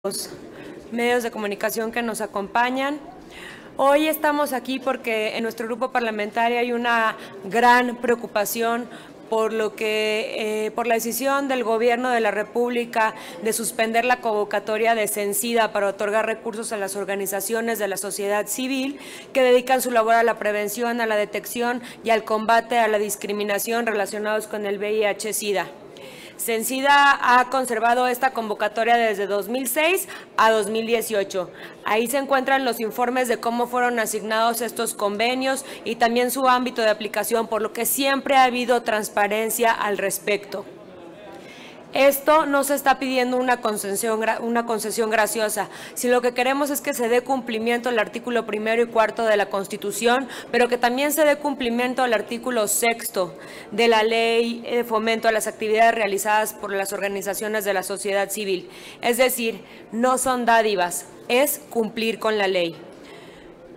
Los medios de comunicación que nos acompañan. Hoy estamos aquí porque en nuestro grupo parlamentario hay una gran preocupación por la decisión del Gobierno de la República de suspender la convocatoria de Cencida para otorgar recursos a las organizaciones de la sociedad civil que dedican su labor a la prevención, a la detección y al combate a la discriminación relacionados con el VIH-Sida. Cencida ha conservado esta convocatoria desde 2006 a 2018. Ahí se encuentran los informes de cómo fueron asignados estos convenios y también su ámbito de aplicación, por lo que siempre ha habido transparencia al respecto. Esto no se está pidiendo una concesión graciosa, si lo que queremos es que se dé cumplimiento al artículo 1 y 4 de la Constitución, pero que también se dé cumplimiento al artículo 6 de la Ley de Fomento a las actividades realizadas por las organizaciones de la sociedad civil. Es decir, no son dádivas, es cumplir con la ley.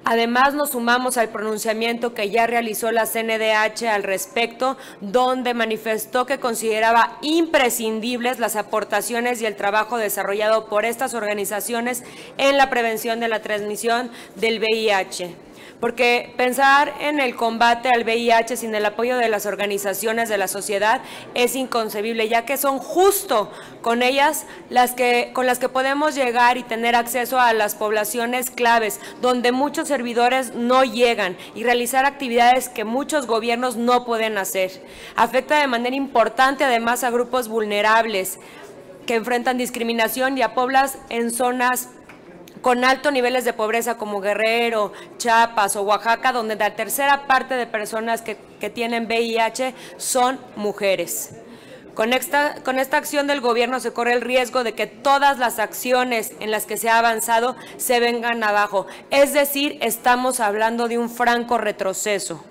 Además, nos sumamos al pronunciamiento que ya realizó la CNDH al respecto, donde manifestó que consideraba imprescindibles las aportaciones y el trabajo desarrollado por estas organizaciones en la prevención de la transmisión del VIH. Porque pensar en el combate al VIH sin el apoyo de las organizaciones de la sociedad es inconcebible, ya que son justo con ellas con las que podemos llegar y tener acceso a las poblaciones claves, donde muchos servidores no llegan, y realizar actividades que muchos gobiernos no pueden hacer. Afecta de manera importante además a grupos vulnerables que enfrentan discriminación y a poblaciones en zonas con altos niveles de pobreza como Guerrero, Chiapas o Oaxaca, donde la tercera parte de personas que tienen VIH son mujeres. Con esta acción del gobierno se corre el riesgo de que todas las acciones en las que se ha avanzado se vengan abajo. Es decir, estamos hablando de un franco retroceso.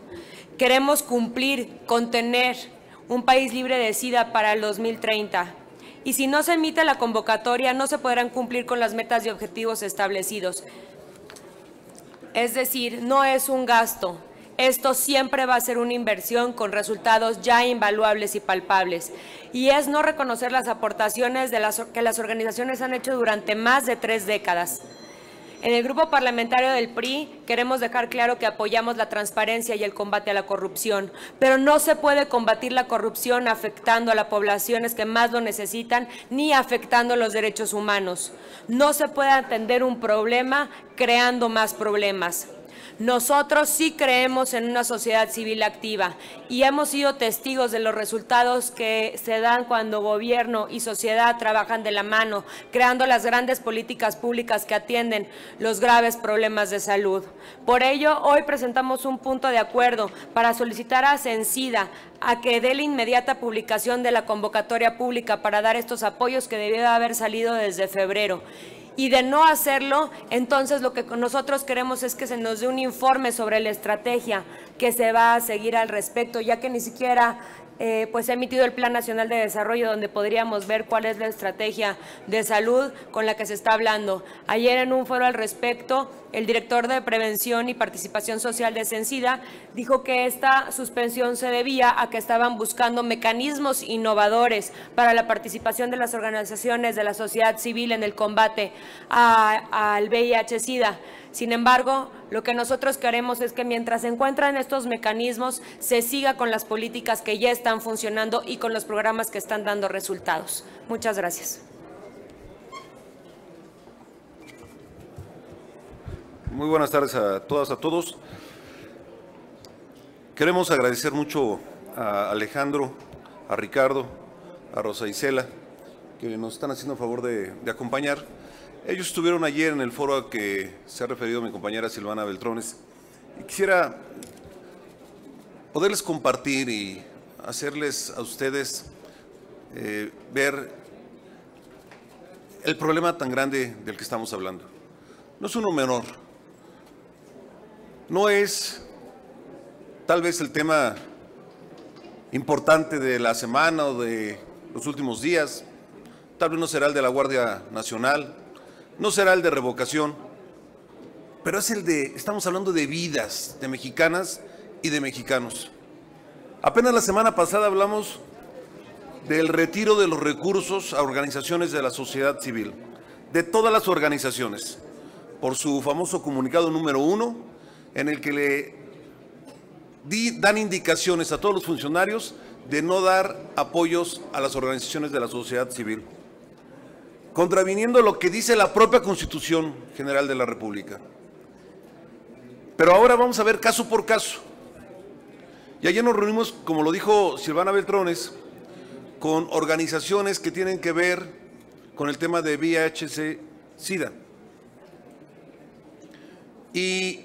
Queremos cumplir con tener un país libre de SIDA para el 2030. Y si no se emite la convocatoria, no se podrán cumplir con las metas y objetivos establecidos. Es decir, no es un gasto. Esto siempre va a ser una inversión con resultados ya invaluables y palpables. Y es no reconocer las aportaciones que las organizaciones han hecho durante más de 3 décadas. En el grupo parlamentario del PRI queremos dejar claro que apoyamos la transparencia y el combate a la corrupción, pero no se puede combatir la corrupción afectando a las poblaciones que más lo necesitan ni afectando los derechos humanos. No se puede atender un problema creando más problemas. Nosotros sí creemos en una sociedad civil activa y hemos sido testigos de los resultados que se dan cuando gobierno y sociedad trabajan de la mano, creando las grandes políticas públicas que atienden los graves problemas de salud. Por ello, hoy presentamos un punto de acuerdo para solicitar a Cencida a que dé la inmediata publicación de la convocatoria pública para dar estos apoyos que debió de haber salido desde febrero. Y de no hacerlo, entonces lo que nosotros queremos es que se nos dé un informe sobre la estrategia que se va a seguir al respecto, ya que ni siquiera pues se ha emitido el Plan Nacional de Desarrollo, donde podríamos ver cuál es la estrategia de salud con la que se está hablando. Ayer en un foro al respecto, el director de Prevención y Participación Social de Cencida dijo que esta suspensión se debía a que estaban buscando mecanismos innovadores para la participación de las organizaciones de la sociedad civil en el combate al VIH-Sida. Sin embargo, lo que nosotros queremos es que mientras se encuentran estos mecanismos, se siga con las políticas que ya están funcionando y con los programas que están dando resultados. Muchas gracias. Muy buenas tardes a todas, a todos. Queremos agradecer mucho a Alejandro, a Ricardo, a Rosa Isela, que nos están haciendo el favor de acompañar. Ellos estuvieron ayer en el foro a que se ha referido mi compañera Silvana Beltrones, y quisiera poderles compartir y hacerles a ustedes ver el problema tan grande del que estamos hablando. No es uno menor, no es tal vez el tema importante de la semana o de los últimos días, tal vez no será el de la Guardia Nacional, no será el de revocación, pero es estamos hablando de vidas de mexicanas y de mexicanos. Apenas la semana pasada hablamos del retiro de los recursos a organizaciones de la sociedad civil. de todas las organizaciones por su famoso comunicado número 1, en el que dan indicaciones a todos los funcionarios de no dar apoyos a las organizaciones de la sociedad civil, contraviniendo lo que dice la propia Constitución General de la República. Pero ahora vamos a ver caso por caso. Y ayer nos reunimos, como lo dijo Silvana Beltrones, con organizaciones que tienen que ver con el tema de VIH-Sida. Y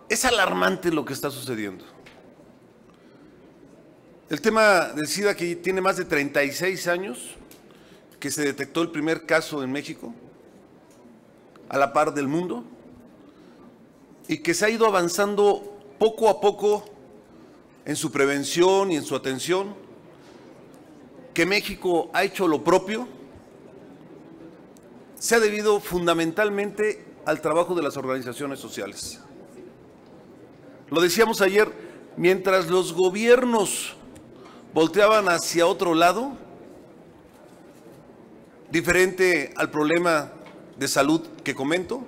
es alarmante lo que está sucediendo. El tema del SIDA, que tiene más de 36 años, que se detectó el primer caso en México, a la par del mundo, y que se ha ido avanzando poco a poco en su prevención y en su atención, que México ha hecho lo propio, se ha debido fundamentalmente al trabajo de las organizaciones sociales. Lo decíamos ayer, mientras los gobiernos volteaban hacia otro lado, diferente al problema de salud que comento,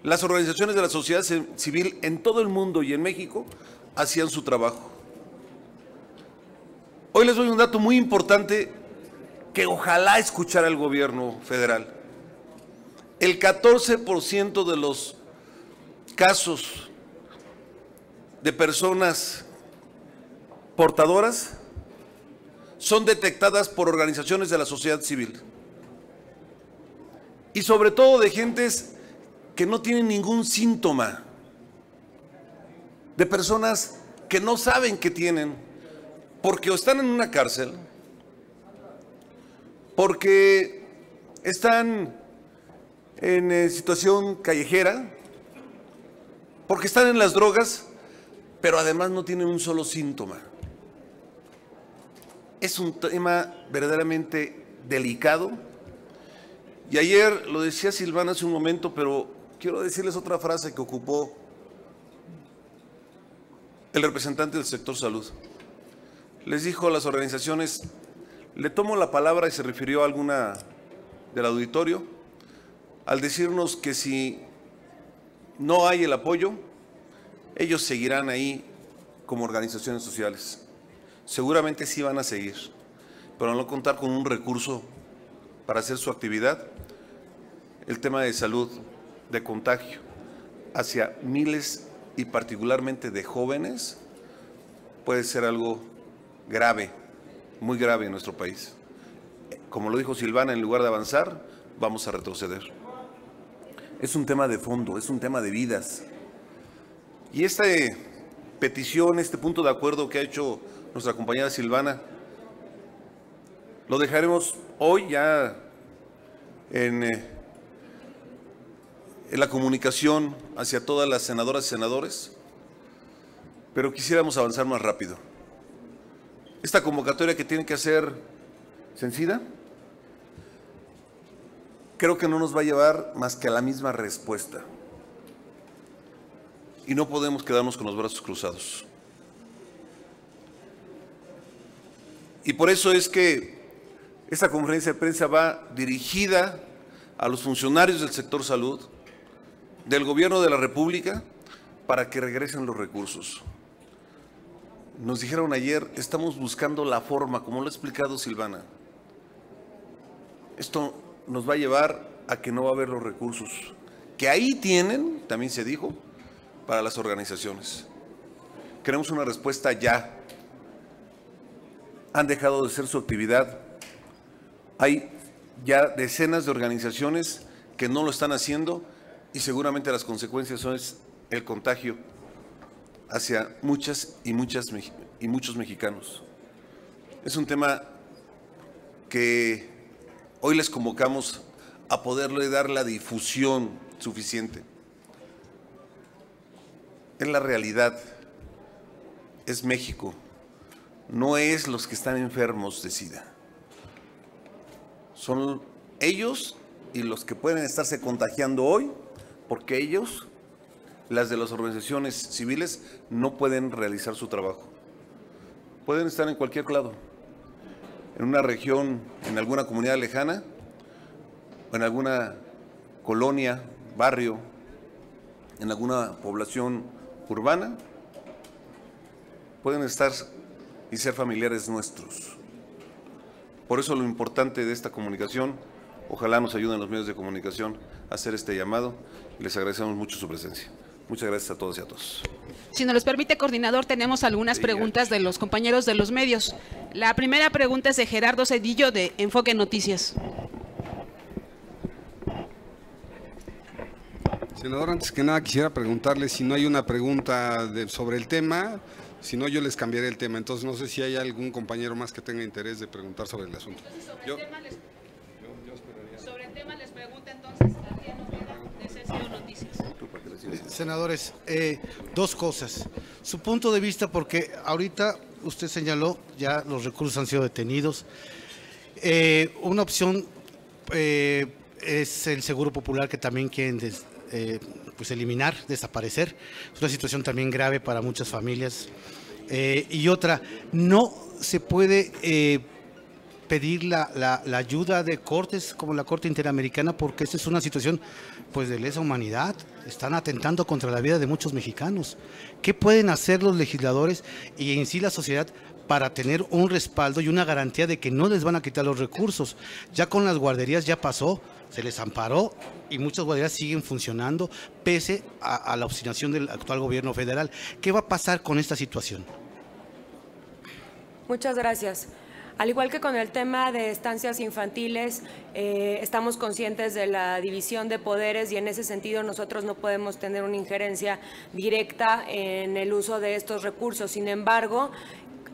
las organizaciones de la sociedad civil en todo el mundo y en México hacían su trabajo. Hoy les doy un dato muy importante que ojalá escuchara el gobierno federal. El 14% de los casos de personas portadoras son detectadas por organizaciones de la sociedad civil. Y sobre todo de gentes que no tienen ningún síntoma, de personas que no saben que tienen, porque o están en una cárcel, porque están en situación callejera, porque están en las drogas, pero además no tienen un solo síntoma. Es un tema verdaderamente delicado. Y ayer lo decía Silvana hace un momento, pero quiero decirles otra frase que ocupó el representante del sector salud. Les dijo a las organizaciones, le tomo la palabra, y se refirió a alguna del auditorio, al decirnos que si no hay el apoyo, ellos seguirán ahí como organizaciones sociales. Seguramente sí van a seguir, pero al no contar con un recurso para hacer su actividad, el tema de salud, de contagio hacia miles y particularmente de jóvenes, puede ser algo grave, muy grave en nuestro país. Como lo dijo Silvana, en lugar de avanzar, vamos a retroceder. Es un tema de fondo, es un tema de vidas. Y esta petición, este punto de acuerdo que ha hecho nuestra compañera Silvana, lo dejaremos hoy ya en la comunicación hacia todas las senadoras y senadores, pero quisiéramos avanzar más rápido. Esta convocatoria que tiene que hacer Cencida, creo que no nos va a llevar más que a la misma respuesta. Y no podemos quedarnos con los brazos cruzados. Y por eso es que esta conferencia de prensa va dirigida a los funcionarios del sector salud, del Gobierno de la República, para que regresen los recursos. Nos dijeron ayer, estamos buscando la forma, como lo ha explicado Silvana. Esto nos va a llevar a que no va a haber los recursos, que ahí tienen, también se dijo, para las organizaciones. Queremos una respuesta ya. Han dejado de hacer su actividad. Hay ya decenas de organizaciones que no lo están haciendo y seguramente las consecuencias son el contagio hacia muchas y muchos mexicanos. Es un tema que hoy les convocamos a poderle dar la difusión suficiente. Es la realidad, es México, no es los que están enfermos de SIDA. Son ellos y los que pueden estarse contagiando hoy, porque ellos, las de las organizaciones civiles, no pueden realizar su trabajo. Pueden estar en cualquier lado, en una región, en alguna comunidad lejana, o en alguna colonia, barrio, en alguna población urbana, pueden estar y ser familiares nuestros. Por eso lo importante de esta comunicación, ojalá nos ayuden los medios de comunicación a hacer este llamado y les agradecemos mucho su presencia. Muchas gracias a todos y a todos. Si nos los permite, coordinador, tenemos algunas preguntas de los compañeros de los medios. La primera pregunta es de Gerardo Cedillo, de Enfoque Noticias. Senador, antes que nada quisiera preguntarle si no hay una pregunta sobre el tema, si no yo les cambiaré el tema. Entonces no sé si hay algún compañero más que tenga interés de preguntar sobre el asunto. Sobre el tema les pregunta entonces Adriano Ojeda, de CCO Noticias. Senadores, dos cosas. Su punto de vista, porque ahorita usted señaló, ya los recursos han sido detenidos. Una opción es el Seguro Popular, que también quieren pues eliminar, desaparecer. Es una situación también grave para muchas familias. Y otra, no se puede pedir la ayuda de cortes como la Corte Interamericana, porque esta es una situación pues de lesa humanidad. Están atentando contra la vida de muchos mexicanos. ¿Qué pueden hacer los legisladores y en sí la sociedad para tener un respaldo y una garantía de que no les van a quitar los recursos? Ya con las guarderías ya pasó, se les amparó y muchas guarderías siguen funcionando pese a la obstinación del actual gobierno federal. ¿Qué va a pasar con esta situación? Muchas gracias. Al igual que con el tema de estancias infantiles, estamos conscientes de la división de poderes y en ese sentido nosotros no podemos tener una injerencia directa en el uso de estos recursos. Sin embargo,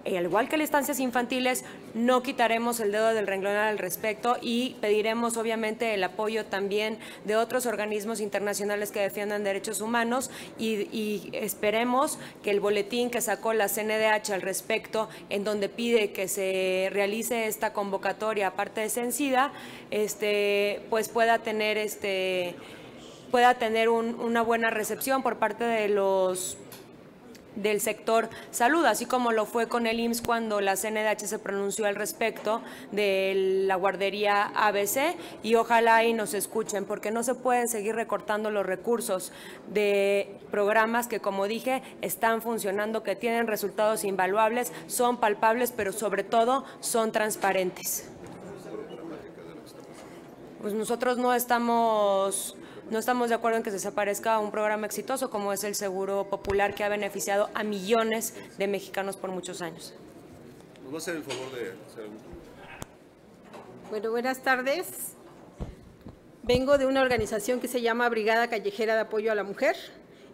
al igual que las estancias infantiles, no quitaremos el dedo del renglón al respecto y pediremos obviamente el apoyo también de otros organismos internacionales que defiendan derechos humanos y esperemos que el boletín que sacó la CNDH al respecto, en donde pide que se realice esta convocatoria aparte de Cencida, pues pueda tener una buena recepción por parte del sector salud, así como lo fue con el IMSS cuando la CNDH se pronunció al respecto de la guardería ABC, y ojalá y nos escuchen, porque no se puede seguir recortando los recursos de programas que, como dije, están funcionando, que tienen resultados invaluables, son palpables, pero sobre todo son transparentes. Pues nosotros no estamos de acuerdo en que se desaparezca un programa exitoso como es el Seguro Popular, que ha beneficiado a millones de mexicanos por muchos años. ¿Nos va a hacer el favor de hacer algo? Bueno, buenas tardes. Vengo de una organización que se llama Brigada Callejera de Apoyo a la Mujer.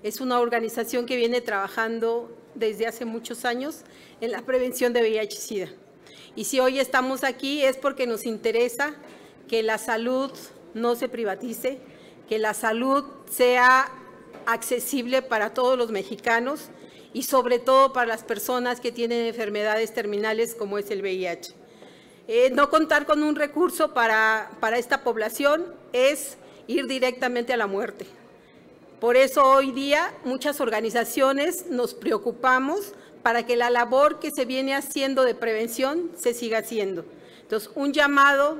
Es una organización que viene trabajando desde hace muchos años en la prevención de VIH-Sida. Y si hoy estamos aquí es porque nos interesa que la salud no se privatice, que la salud sea accesible para todos los mexicanos y sobre todo para las personas que tienen enfermedades terminales como es el VIH. No contar con un recurso para esta población es ir directamente a la muerte. Por eso hoy día muchas organizaciones nos preocupamos para que la labor que se viene haciendo de prevención se siga haciendo. Entonces, un llamado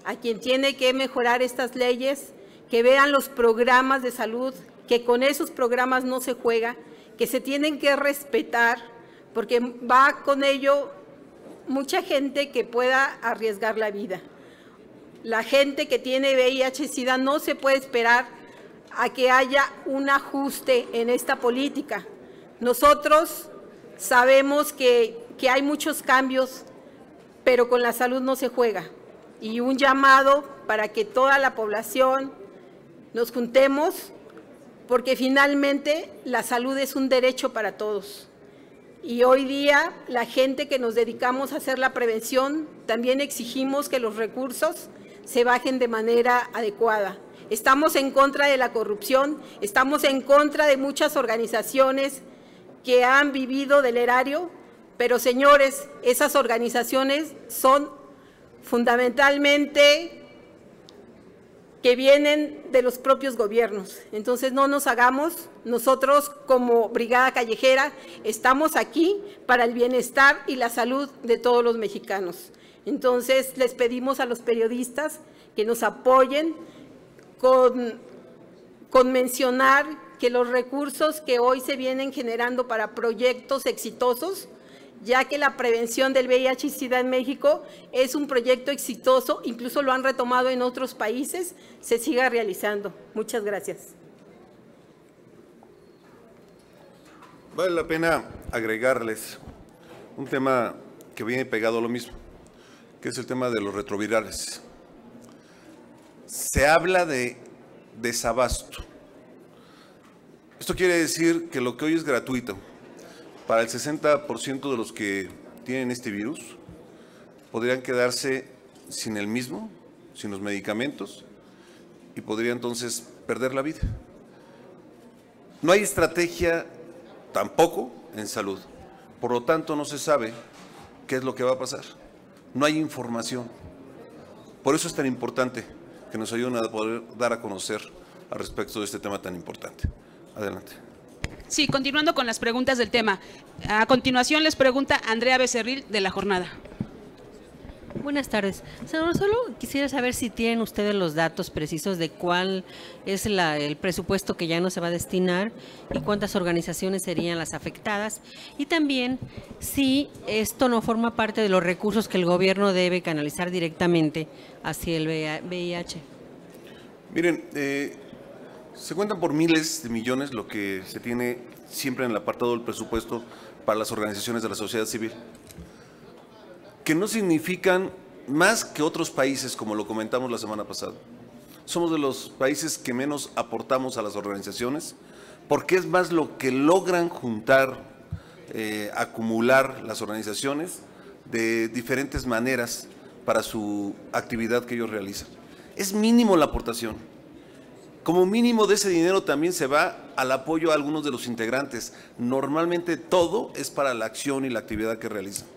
a quien tiene que mejorar estas leyes, que vean los programas de salud, que con esos programas no se juega, que se tienen que respetar, porque va con ello mucha gente que pueda arriesgar la vida. La gente que tiene VIH-Sida no se puede esperar a que haya un ajuste en esta política. Nosotros sabemos que hay muchos cambios, pero con la salud no se juega. Y un llamado para que toda la población nos juntemos, porque finalmente la salud es un derecho para todos. Y hoy día la gente que nos dedicamos a hacer la prevención también exigimos que los recursos se bajen de manera adecuada. Estamos en contra de la corrupción, estamos en contra de muchas organizaciones que han vivido del erario, pero señores, esas organizaciones son fundamentalmente que vienen de los propios gobiernos. Entonces no nos hagamos, nosotros como Brigada Callejera estamos aquí para el bienestar y la salud de todos los mexicanos. Entonces les pedimos a los periodistas que nos apoyen con mencionar que los recursos que hoy se vienen generando para proyectos exitosos, ya que la prevención del VIH y SIDA en México es un proyecto exitoso, incluso lo han retomado en otros países, se siga realizando. Muchas gracias. Vale la pena agregarles un tema que viene pegado a lo mismo, que es el tema de los retrovirales. Se habla de desabasto. Esto quiere decir que lo que hoy es gratuito para el 60% de los que tienen este virus, podrían quedarse sin el mismo, sin los medicamentos, y podría entonces perder la vida. No hay estrategia tampoco en salud, por lo tanto no se sabe qué es lo que va a pasar. No hay información. Por eso es tan importante que nos ayuden a poder dar a conocer al respecto de este tema tan importante. Adelante. Sí, continuando con las preguntas del tema. A continuación les pregunta Andrea Becerril de La Jornada. Buenas tardes. Senador, solo quisiera saber si tienen ustedes los datos precisos de cuál es el presupuesto que ya no se va a destinar y cuántas organizaciones serían las afectadas. Y también si esto no forma parte de los recursos que el gobierno debe canalizar directamente hacia el VIH. Miren, se cuentan por miles de millones lo que se tiene siempre en el apartado del presupuesto para las organizaciones de la sociedad civil, que no significan más que otros países, como lo comentamos la semana pasada. Somos de los países que menos aportamos a las organizaciones, porque es más lo que logran juntar, acumular las organizaciones de diferentes maneras para su actividad que ellos realizan. Es mínimo la aportación. Como mínimo de ese dinero también se va al apoyo a algunos de los integrantes. Normalmente todo es para la acción y la actividad que realizan.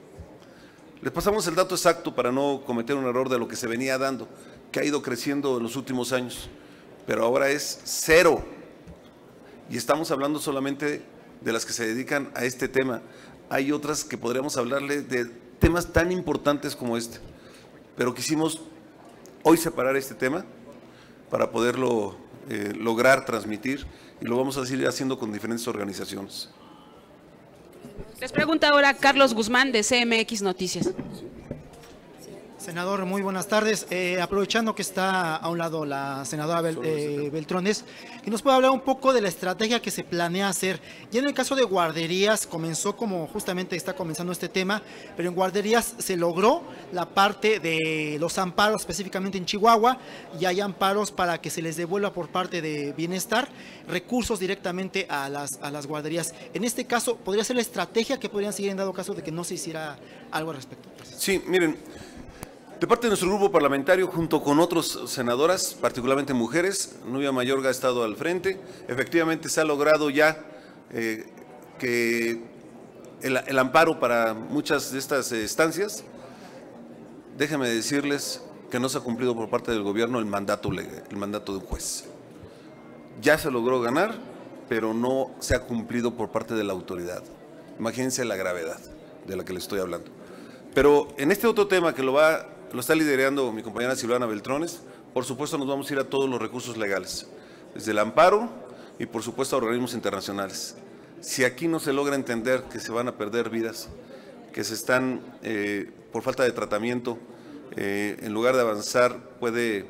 Les pasamos el dato exacto para no cometer un error de lo que se venía dando, que ha ido creciendo en los últimos años, pero ahora es 0. Y estamos hablando solamente de las que se dedican a este tema. Hay otras que podríamos hablarle de temas tan importantes como este, pero quisimos hoy separar este tema para poderlo lograr transmitir, y lo vamos a seguir haciendo con diferentes organizaciones. Les pregunta ahora Carlos Guzmán de CMX Noticias. Senador, muy buenas tardes. Aprovechando que está a un lado la senadora Beltrones, que nos puede hablar un poco de la estrategia que se planea hacer. Ya en el caso de guarderías, comenzó como justamente está comenzando este tema, pero en guarderías se logró la parte de los amparos, específicamente en Chihuahua, y hay amparos para que se les devuelva por parte de Bienestar recursos directamente a las guarderías. En este caso, ¿podría ser la estrategia que podrían seguir en dado caso de que no se hiciera algo al respecto? Gracias. Sí, miren. De parte de nuestro grupo parlamentario, junto con otras senadoras, particularmente mujeres, Nubia Mayorga ha estado al frente. Efectivamente se ha logrado ya que el amparo para muchas de estas estancias. Déjenme decirles que no se ha cumplido por parte del gobierno el mandato de un juez. Ya se logró ganar, pero no se ha cumplido por parte de la autoridad. Imagínense la gravedad de la que les estoy hablando. Pero en este otro tema que lo está liderando mi compañera Silvana Beltrones, por supuesto nos vamos a ir a todos los recursos legales, desde el amparo y por supuesto a organismos internacionales. Si aquí no se logra entender que se van a perder vidas, que se están, por falta de tratamiento, en lugar de avanzar, puede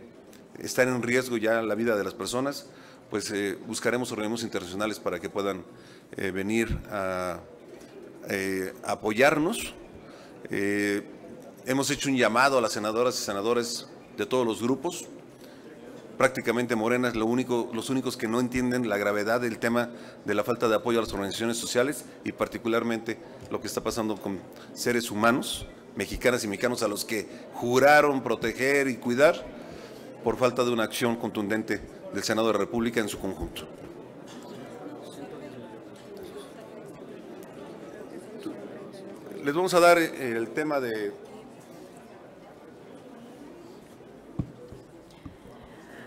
estar en riesgo ya la vida de las personas, pues buscaremos organismos internacionales para que puedan venir a apoyarnos. Hemos hecho un llamado a las senadoras y senadores de todos los grupos. Prácticamente Morena es los únicos que no entienden la gravedad del tema de la falta de apoyo a las organizaciones sociales y particularmente lo que está pasando con seres humanos, mexicanas y mexicanos a los que juraron proteger y cuidar por falta de una acción contundente del Senado de la República en su conjunto. Les vamos a dar el tema de...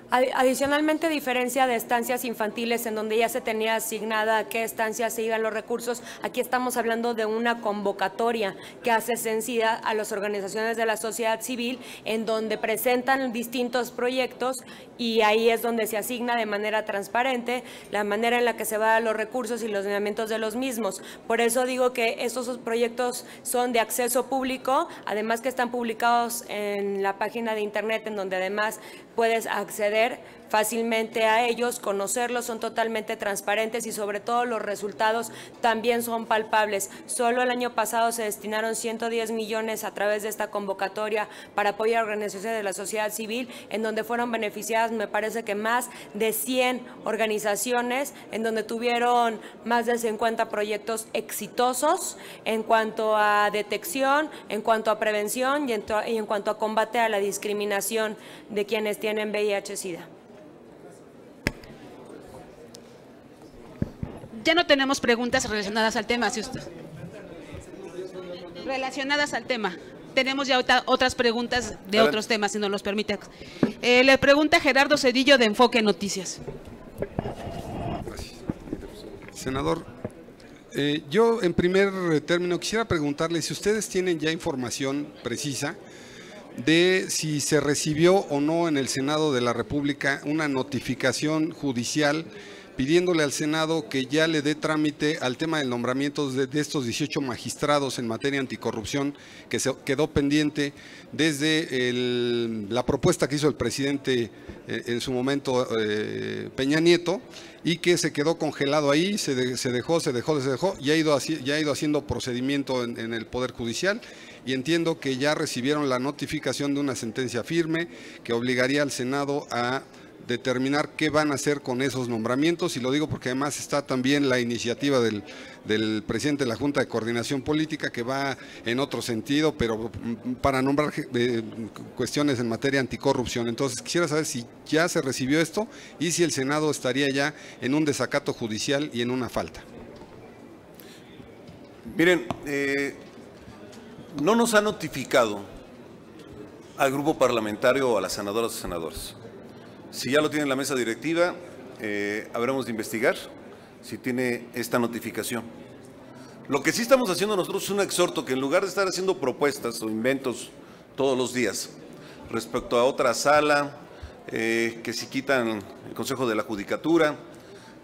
Adicionalmente, a diferencia de estancias infantiles en donde ya se tenía asignada a qué estancias se iban los recursos, aquí estamos hablando de una convocatoria que hace sencilla a las organizaciones de la sociedad civil en donde presentan distintos proyectos y ahí es donde se asigna de manera transparente la manera en la que se van los recursos y los lineamientos de los mismos. Por eso digo que estos proyectos son de acceso público, además que están publicados en la página de internet en donde además puedes acceder fácilmente a ellos, conocerlos, son totalmente transparentes y sobre todo los resultados también son palpables. Solo el año pasado se destinaron 110 millones a través de esta convocatoria para apoyar a organizaciones de la sociedad civil, en donde fueron beneficiadas, me parece que más de 100 organizaciones, en donde tuvieron más de 50 proyectos exitosos en cuanto a detección, en cuanto a prevención y en cuanto a combate a la discriminación de quienes tienen VIH-Sida. Ya no tenemos preguntas relacionadas al tema, si usted. Relacionadas al tema. Tenemos ya otras preguntas de otros temas, si nos los permite. Le pregunta Gerardo Cedillo de Enfoque Noticias. Gracias. Senador, yo en primer término quisiera preguntarle si ustedes tienen ya información precisa de si se recibió o no en el Senado de la República una notificación judicial pidiéndole al Senado que ya le dé trámite al tema del nombramiento de estos 18 magistrados en materia anticorrupción que se quedó pendiente desde la propuesta que hizo el presidente en su momento Peña Nieto y que se quedó congelado ahí, se dejó y ha ido haciendo procedimiento en el Poder Judicial. Y entiendo que ya recibieron la notificación de una sentencia firme que obligaría al Senado a determinar qué van a hacer con esos nombramientos, y lo digo porque además está también la iniciativa del presidente de la Junta de Coordinación Política que va en otro sentido, pero para nombrar cuestiones en materia anticorrupción. Entonces quisiera saber si ya se recibió esto y si el Senado estaría ya en un desacato judicial y en una falta. Miren, no nos ha notificado al grupo parlamentario o a las senadoras y senadores. Si ya lo tiene la mesa directiva, habremos de investigar si tiene esta notificación. Lo que sí estamos haciendo nosotros es un exhorto que en lugar de estar haciendo propuestas o inventos todos los días respecto a otra sala, que si quitan el Consejo de la Judicatura,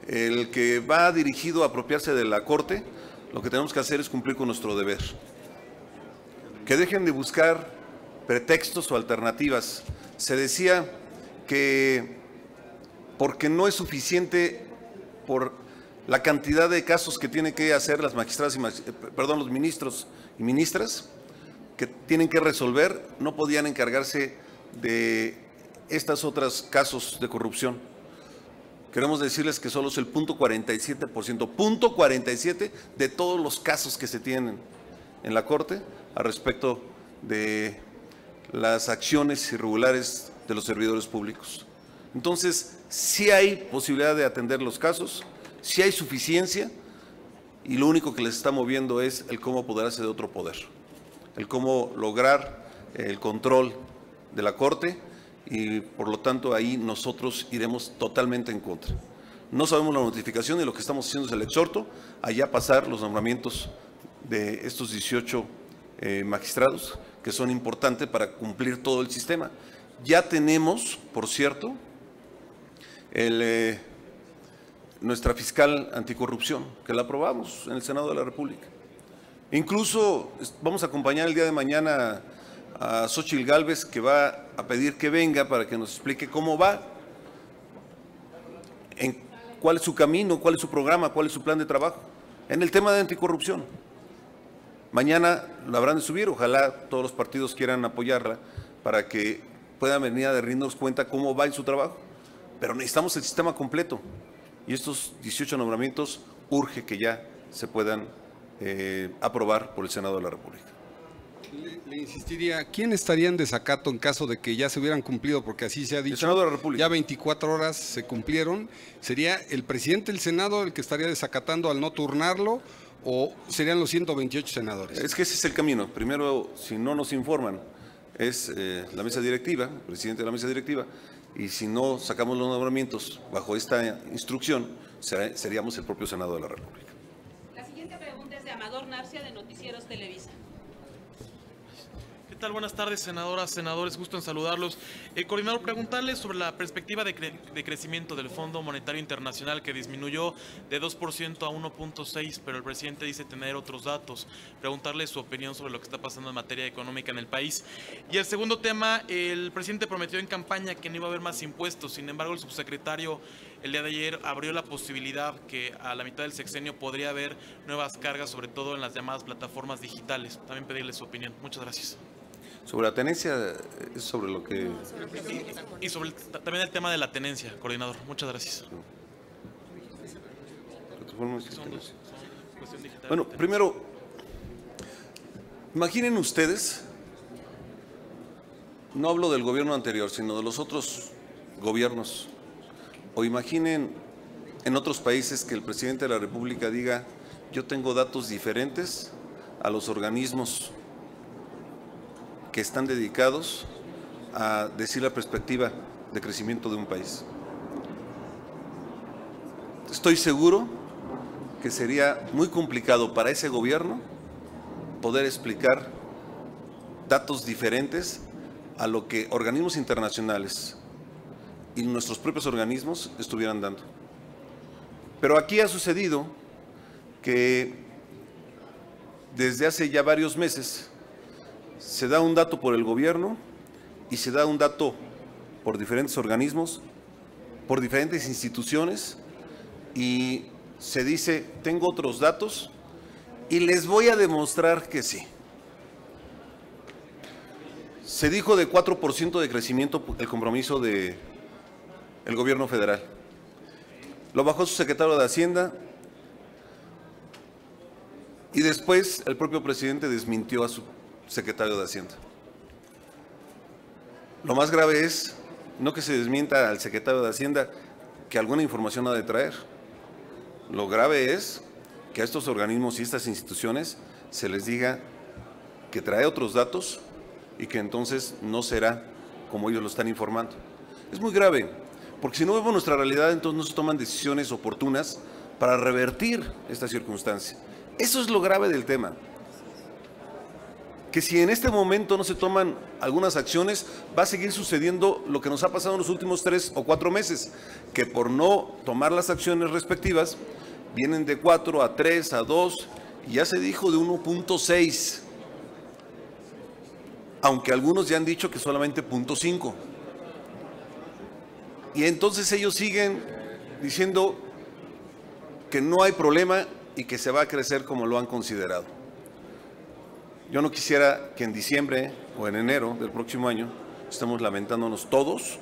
el que va dirigido a apropiarse de la Corte, lo que tenemos que hacer es cumplir con nuestro deber. Que dejen de buscar pretextos o alternativas. Se decía que porque no es suficiente por la cantidad de casos que tienen que hacer las magistradas los ministros y ministras que tienen que resolver, no podían encargarse de estos otros casos de corrupción. Queremos decirles que solo es el 0.47%, 0.47% de todos los casos que se tienen en la Corte al respecto de las acciones irregulares de los servidores públicos. Entonces, sí hay posibilidad de atender los casos, sí hay suficiencia, y lo único que les está moviendo es el cómo apoderarse de otro poder, el cómo lograr el control de la Corte, y por lo tanto ahí nosotros iremos totalmente en contra. No sabemos la notificación y lo que estamos haciendo es el exhorto a ya pasar los nombramientos de estos 18 magistrados, que son importantes para cumplir todo el sistema. Ya tenemos, por cierto, nuestra fiscal anticorrupción, que la aprobamos en el Senado de la República. Incluso vamos a acompañar el día de mañana a Xóchitl Gálvez, que va a pedir que venga para que nos explique cómo va, cuál es su camino, cuál es su programa, cuál es su plan de trabajo en el tema de anticorrupción. Mañana lo habrán de subir, ojalá todos los partidos quieran apoyarla para que puedan venir a darnos cuenta cómo va en su trabajo. Pero necesitamos el sistema completo y estos 18 nombramientos urge que ya se puedan aprobar por el Senado de la República. Le insistiría, ¿quién estaría en desacato en caso de que ya se hubieran cumplido? Porque así se ha dicho. El Senado de la República. Ya 24 horas se cumplieron. ¿Sería el presidente del Senado el que estaría desacatando al no turnarlo o serían los 128 senadores? Es que ese es el camino. Primero, si no nos informan, es la mesa directiva, el presidente de la mesa directiva, y si no sacamos los nombramientos bajo esta instrucción, seríamos el propio Senado de la República. La siguiente pregunta es de Amador Narcia, de Noticieros Televisa. ¿Qué tal? Buenas tardes, senadoras, senadores, gusto en saludarlos. Coordinador, preguntarle sobre la perspectiva de crecimiento del Fondo Monetario Internacional, que disminuyó de 2% a 1.6%, pero el presidente dice tener otros datos. Preguntarle su opinión sobre lo que está pasando en materia económica en el país. Y el segundo tema, el presidente prometió en campaña que no iba a haber más impuestos. Sin embargo, el subsecretario el día de ayer abrió la posibilidad que a la mitad del sexenio podría haber nuevas cargas, sobre todo en las llamadas plataformas digitales. También pedirle su opinión. Muchas gracias. Sobre la tenencia, es sobre lo que... Y sobre también el tema de la tenencia, coordinador. Muchas gracias. Bueno, primero, imaginen ustedes, no hablo del gobierno anterior, sino de los otros gobiernos, o imaginen en otros países que el presidente de la República diga: yo tengo datos diferentes a los organismos que están dedicados a decir la perspectiva de crecimiento de un país. Estoy seguro que sería muy complicado para ese gobierno poder explicar datos diferentes a lo que organismos internacionales y nuestros propios organismos estuvieran dando. Pero aquí ha sucedido que desde hace ya varios meses se da un dato por el gobierno y se da un dato por diferentes organismos, por diferentes instituciones, y se dice: tengo otros datos y les voy a demostrar que sí. Se dijo de 4% de crecimiento el compromiso del gobierno federal. Lo bajó su secretario de Hacienda y después el propio presidente desmintió a su secretario de Hacienda. Lo más grave es no que se desmienta al secretario de Hacienda, que alguna información ha de traer. Lo grave es que a estos organismos y estas instituciones se les diga que trae otros datos y que entonces no será como ellos lo están informando. Es muy grave, porque si no vemos nuestra realidad, entonces no se toman decisiones oportunas para revertir esta circunstancia. Eso es lo grave del tema. Que si en este momento no se toman algunas acciones, va a seguir sucediendo lo que nos ha pasado en los últimos 3 o 4 meses, que por no tomar las acciones respectivas, vienen de 4 a 3, a 2, y ya se dijo de 1.6, aunque algunos ya han dicho que solamente 0.5. Y entonces ellos siguen diciendo que no hay problema y que se va a crecer como lo han considerado. Yo no quisiera que en diciembre o en enero del próximo año estemos lamentándonos todos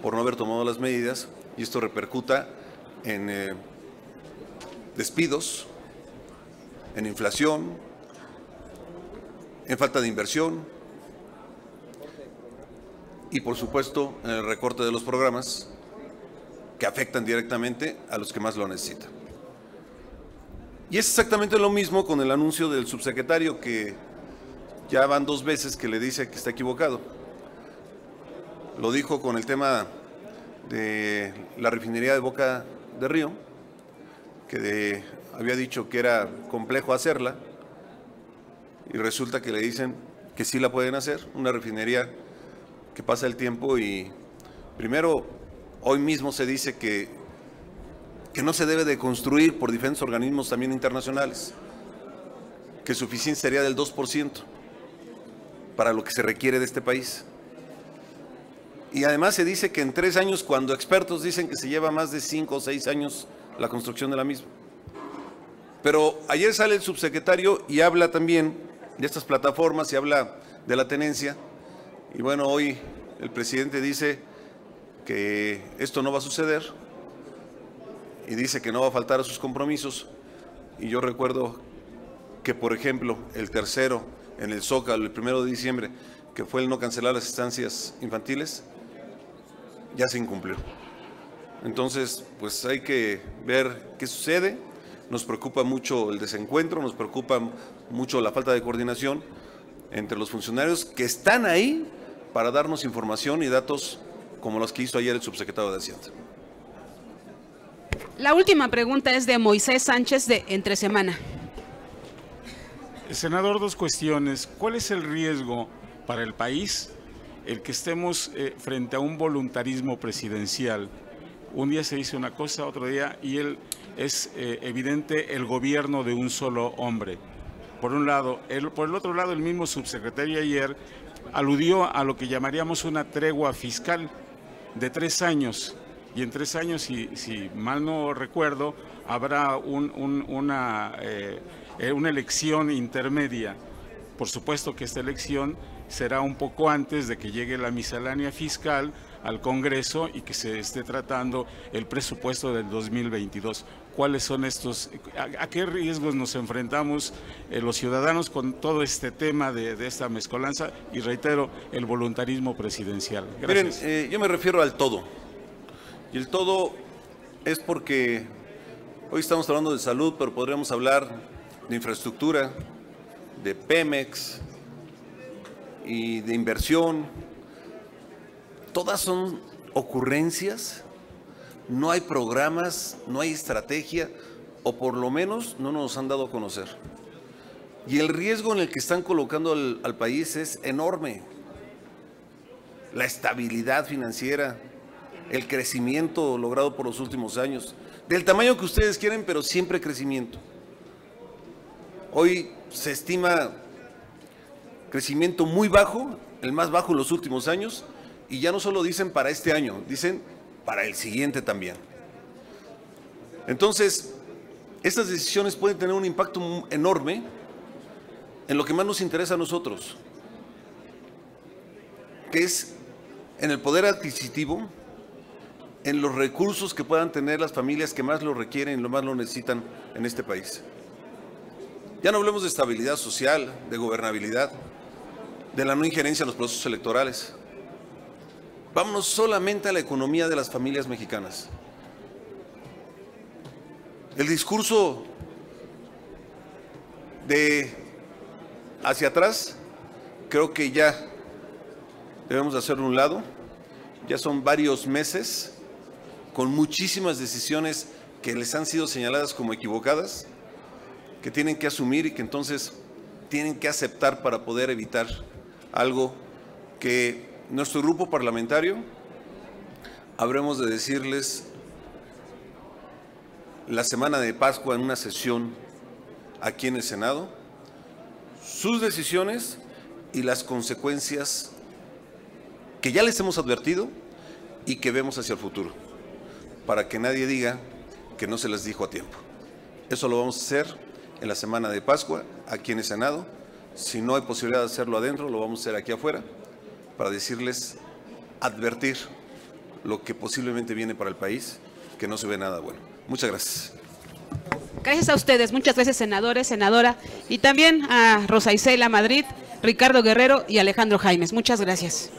por no haber tomado las medidas y esto repercuta en despidos, en inflación, en falta de inversión y por supuesto en el recorte de los programas que afectan directamente a los que más lo necesitan. Y es exactamente lo mismo con el anuncio del subsecretario, que ya van 2 veces que le dice que está equivocado. Lo dijo con el tema de la refinería de Boca de Río, que había dicho que era complejo hacerla, y resulta que le dicen que sí la pueden hacer, una refinería que pasa el tiempo y primero, hoy mismo se dice que no se debe de construir por diferentes organismos también internacionales, que su eficiencia sería del 2% para lo que se requiere de este país. Y además se dice que en 3 años, cuando expertos dicen que se lleva más de 5 o 6 años la construcción de la misma. Pero ayer sale el subsecretario y habla también de estas plataformas y habla de la tenencia. Y bueno, hoy el presidente dice que esto no va a suceder y dice que no va a faltar a sus compromisos. Y yo recuerdo que, por ejemplo, el tercero en el Zócalo, el 1 de diciembre, que fue el no cancelar las estancias infantiles, ya se incumplió. Entonces, pues hay que ver qué sucede. Nos preocupa mucho el desencuentro, nos preocupa mucho la falta de coordinación entre los funcionarios que están ahí para darnos información y datos como las que hizo ayer el subsecretario de Hacienda. La última pregunta es de Moisés Sánchez de Entre Semana. Senador, dos cuestiones. ¿Cuál es el riesgo para el país el que estemos frente a un voluntarismo presidencial? Un día se dice una cosa, otro día, y es evidente el gobierno de un solo hombre. Por un lado. Por el otro lado, el mismo subsecretario ayer aludió a lo que llamaríamos una tregua fiscal de 3 años. Y en 3 años, si mal no recuerdo, habrá una elección intermedia. Por supuesto que esta elección será un poco antes de que llegue la miscelánea fiscal al Congreso y que se esté tratando el presupuesto del 2022. ¿Cuáles son estos? ¿A qué riesgos nos enfrentamos los ciudadanos con todo este tema de esta mezcolanza? Y reitero, el voluntarismo presidencial. Gracias. Miren, yo me refiero al todo. Y el todo es porque hoy estamos hablando de salud, pero podríamos hablar de infraestructura, de Pemex y de inversión. Todas son ocurrencias, no hay programas, no hay estrategia, o por lo menos no nos han dado a conocer. Y el riesgo en el que están colocando al país es enorme. La estabilidad financiera, el crecimiento logrado por los últimos años, del tamaño que ustedes quieren, pero siempre crecimiento. Hoy se estima crecimiento muy bajo, el más bajo en los últimos años, y ya no solo dicen para este año, dicen para el siguiente también. Entonces, estas decisiones pueden tener un impacto enorme en lo que más nos interesa a nosotros, que es en el poder adquisitivo, en los recursos que puedan tener las familias que más lo requieren y lo más lo necesitan en este país. Ya no hablemos de estabilidad social, de gobernabilidad, de la no injerencia en los procesos electorales. Vámonos solamente a la economía de las familias mexicanas. El discurso de hacia atrás, creo que ya debemos hacerlo a un lado. Ya son varios meses con muchísimas decisiones que les han sido señaladas como equivocadas, que tienen que asumir y que entonces tienen que aceptar para poder evitar algo que nuestro grupo parlamentario habremos de decirles la semana de Pascua en una sesión aquí en el Senado, sus decisiones y las consecuencias que ya les hemos advertido y que vemos hacia el futuro, para que nadie diga que no se les dijo a tiempo. Eso lo vamos a hacer en la semana de Pascua, aquí en el Senado. Si no hay posibilidad de hacerlo adentro, lo vamos a hacer aquí afuera, para decirles, advertir lo que posiblemente viene para el país, que no se ve nada bueno. Muchas gracias. Gracias a ustedes, muchas gracias senadores, senadora, y también a Rosa Isela Madrid, Ricardo Guerrero y Alejandro Jaimes. Muchas gracias.